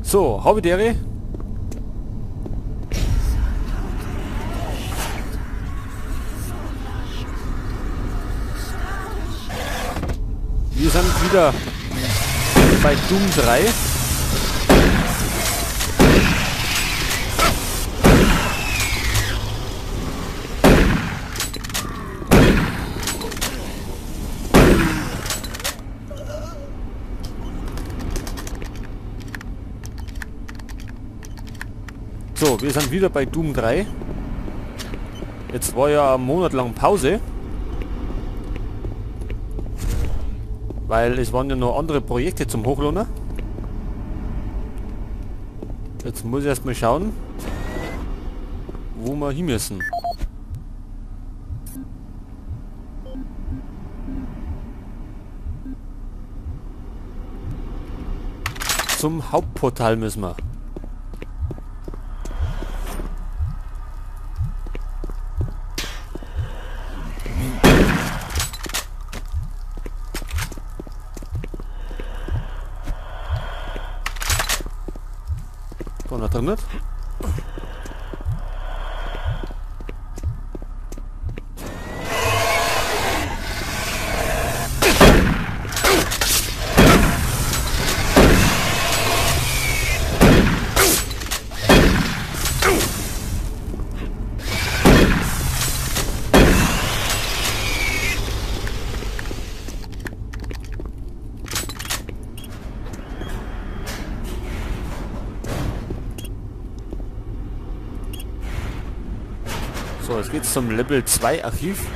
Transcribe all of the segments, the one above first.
So, Habitäre. Wir sind wieder bei Doom 3. So, wir sind wieder bei Doom 3. Jetzt war ja ein Monat lang Pause. Weil es waren ja noch andere Projekte zum Hochladen. Jetzt muss ich erstmal schauen, wo wir hin müssen. Zum Hauptportal müssen wir. Da drin nicht. So, jetzt geht's zum Level 2 Archiv.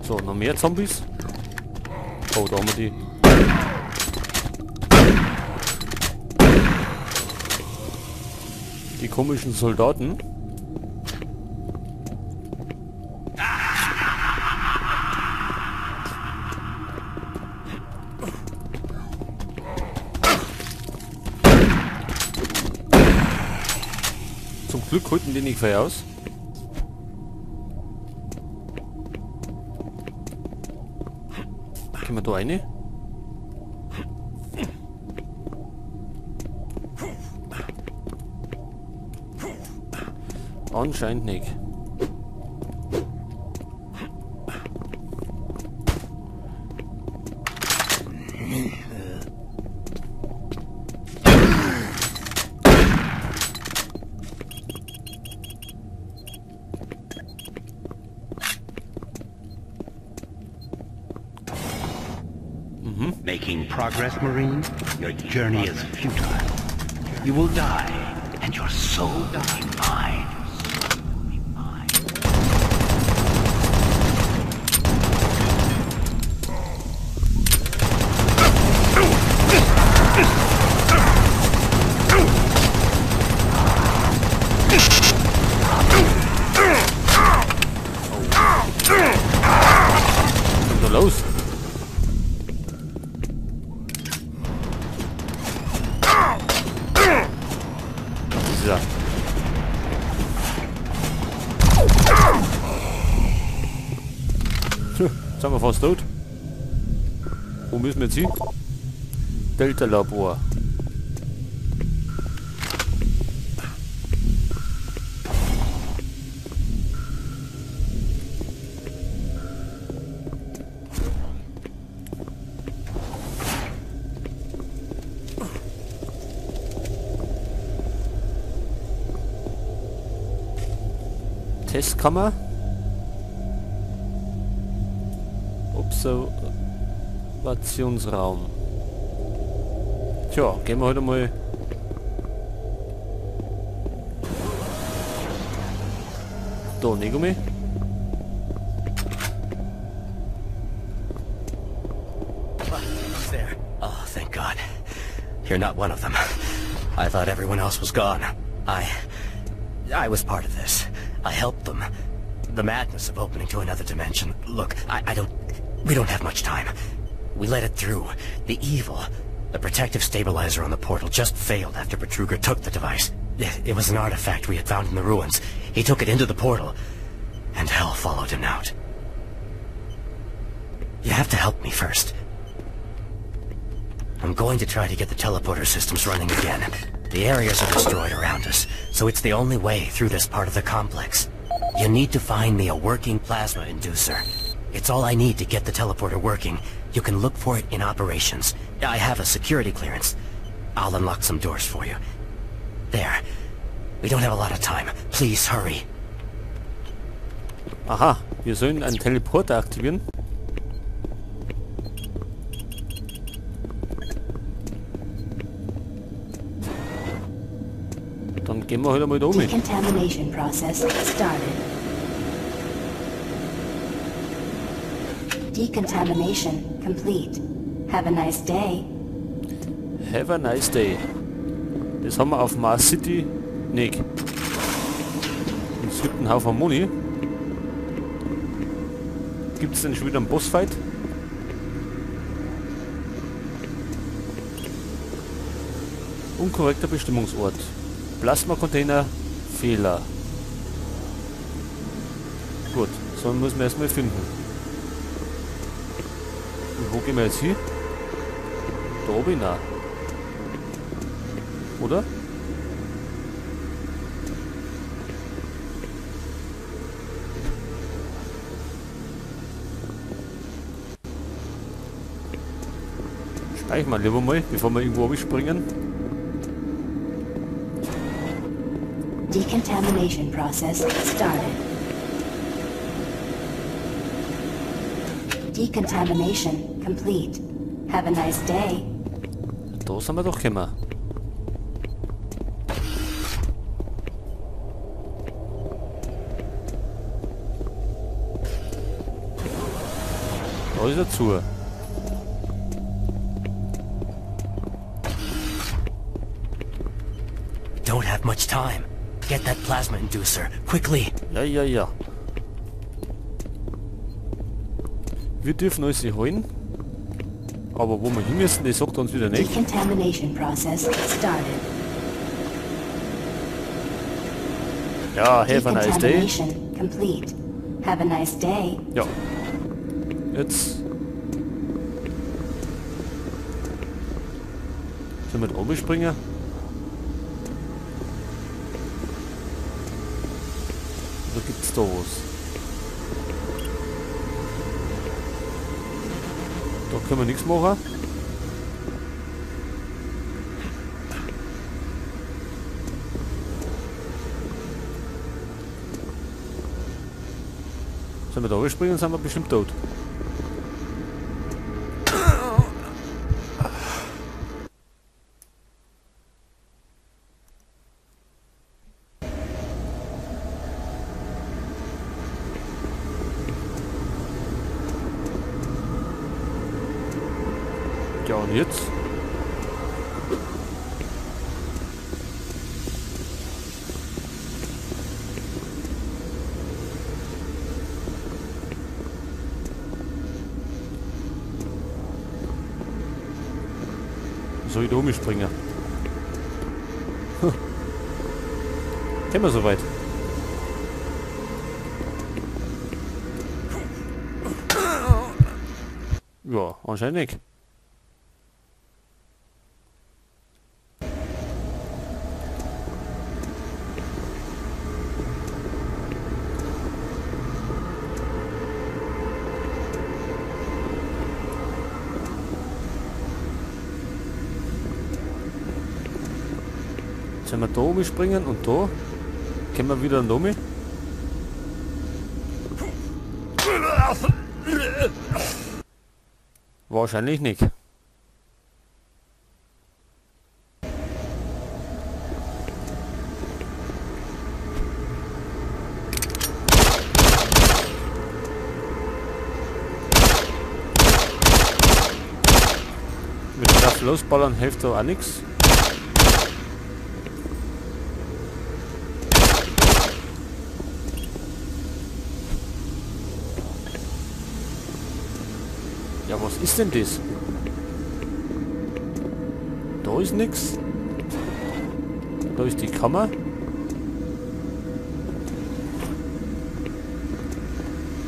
So, noch mehr Zombies. Oh, da haben wir die. Die komischen Soldaten. Zum Glück halten die nicht frei aus. Können wir da rein? Anscheinend nicht. Making progress, Marine? Your journey is futile. You will die, and your soul will be mine. Was ist da los? Ja. Jetzt sind wir fast tot. Wo müssen wir jetzt hin? Delta Labor. Testkammer. Observationsraum. Tja, gehen wir heute mal Da, Negumi. There. Oh, thank God. You're not one of them. I thought everyone else was gone. I was part of this. I helped them. The madness of opening to another dimension. Look, we don't have much time. We let it through. The evil, the protective stabilizer on the portal just failed after Betruger took the device. It was an artifact we had found in the ruins. He took it into the portal, and hell followed him out. You have to help me first. I'm going to try to get the teleporter systems running again. The areas are destroyed around us, so it's the only way through this part of the complex. You need to find me a working plasma inducer. It's all I need to get the teleporter working. You can look for it in operations. I have a security clearance. I'll unlock some doors for you. There. We don't have a lot of time. Please hurry. Aha, wir sollen einen Teleporter aktivieren. Dann gehen wir halt einmal da um. Decontamination process started. Decontamination complete. Have a nice day. Have a nice day. Das haben wir auf Mars City nicht. Und es gibt einen Haufen Moni. Gibt es denn schon wieder einen Bossfight? Unkorrekter Bestimmungsort. Plasma-Container, Fehler. Gut, so müssen wir erstmal finden. Und wo gehen wir jetzt hin? Da oben nach. Oder? Speichern wir lieber mal, bevor wir irgendwo abspringen. Decontamination process started. Decontamination complete. Have a nice day. Da sind wir doch gekommen. Da ist er zu. Don't have much time. Get that plasma inducer, quickly. Ja. Wir dürfen alles holen. Aber wo wir hin müssen, das sagt uns wieder nicht. Decontamination process started. Ja, have a nice day. Decontamination complete. Have a nice day. Ja. Jetzt sollen wir da oben springen? Oder gibt's da was? Da können wir nichts machen. Wenn wir da überspringen, sind wir bestimmt tot. Ja, und jetzt? Soll ich da umspringen? Kennen wir soweit. Ja, anscheinend nicht. Sollen wir da oben springen und da? Können wir wieder da oben? Wahrscheinlich nicht. losballern hilft da auch nichts. Ja, was ist denn das? Da ist nichts. Da ist die Kammer.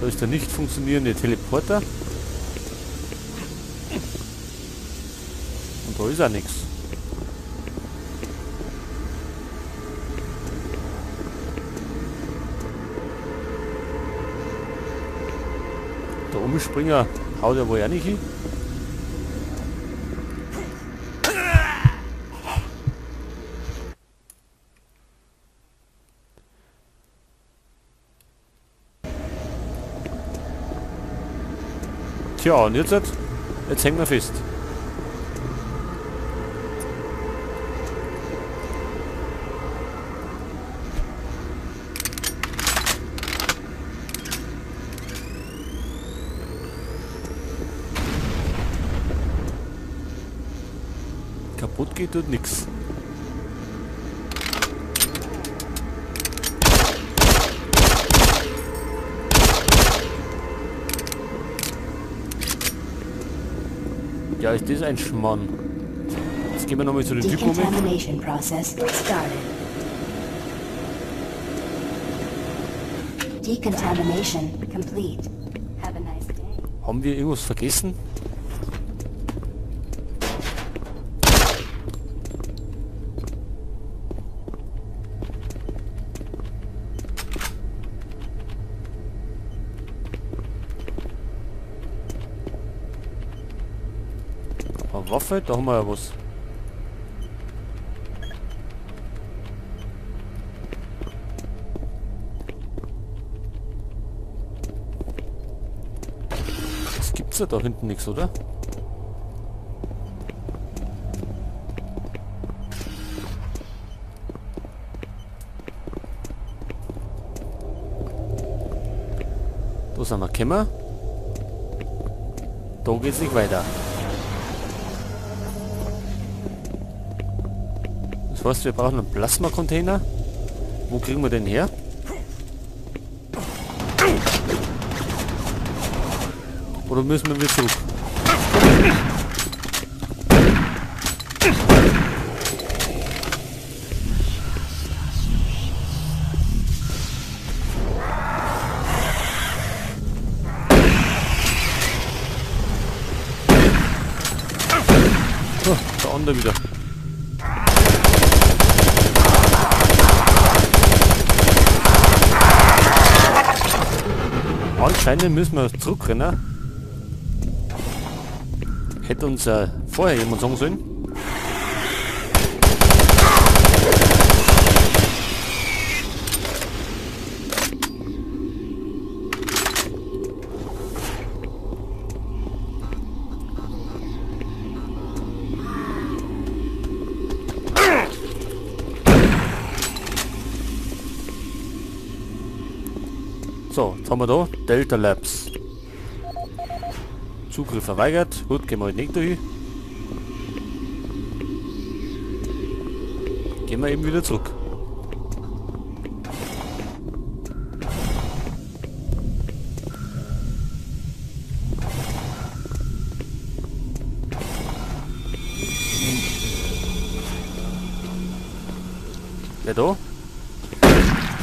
Da ist der nicht funktionierende Teleporter. Und da ist auch nichts. Der Umspringer haut ja wohl auch nicht hin. Tja, und jetzt hängen wir fest. Kaputt geht tut nix. Ja, ist das ein Schmarrn. Jetzt gehen wir nochmal zu den Typen um. Decontamination process started. Decontamination complete. Have a nice day. Haben wir irgendwas vergessen? Eine Waffe, da haben wir ja was. Das gibt's ja da hinten nichts, oder? Da sind wir gekommen. Da geht's nicht weiter. Das heißt, wir brauchen einen Plasma-Container. Wo kriegen wir den her? Oder müssen wir wieder zurück? Oh, der andere wieder. Anscheinend müssen wir zurückrennen. Hätte uns vorher jemand sagen sollen. So, jetzt haben wir da Delta Labs. Zugriff verweigert. Gut, gehen wir halt nicht durch. Gehen wir eben wieder zurück. Wer da?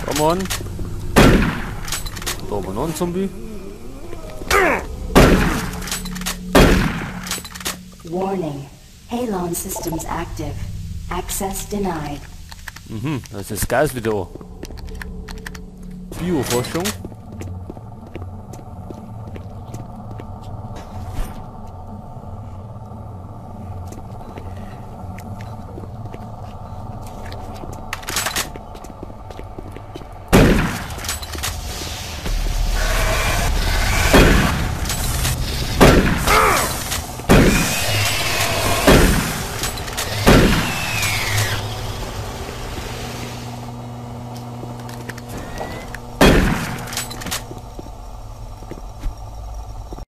Come on. Da haben wir noch einen Zombie. Warning. Halon systems active. Access denied. Das ist Gas wieder. Bioforschung.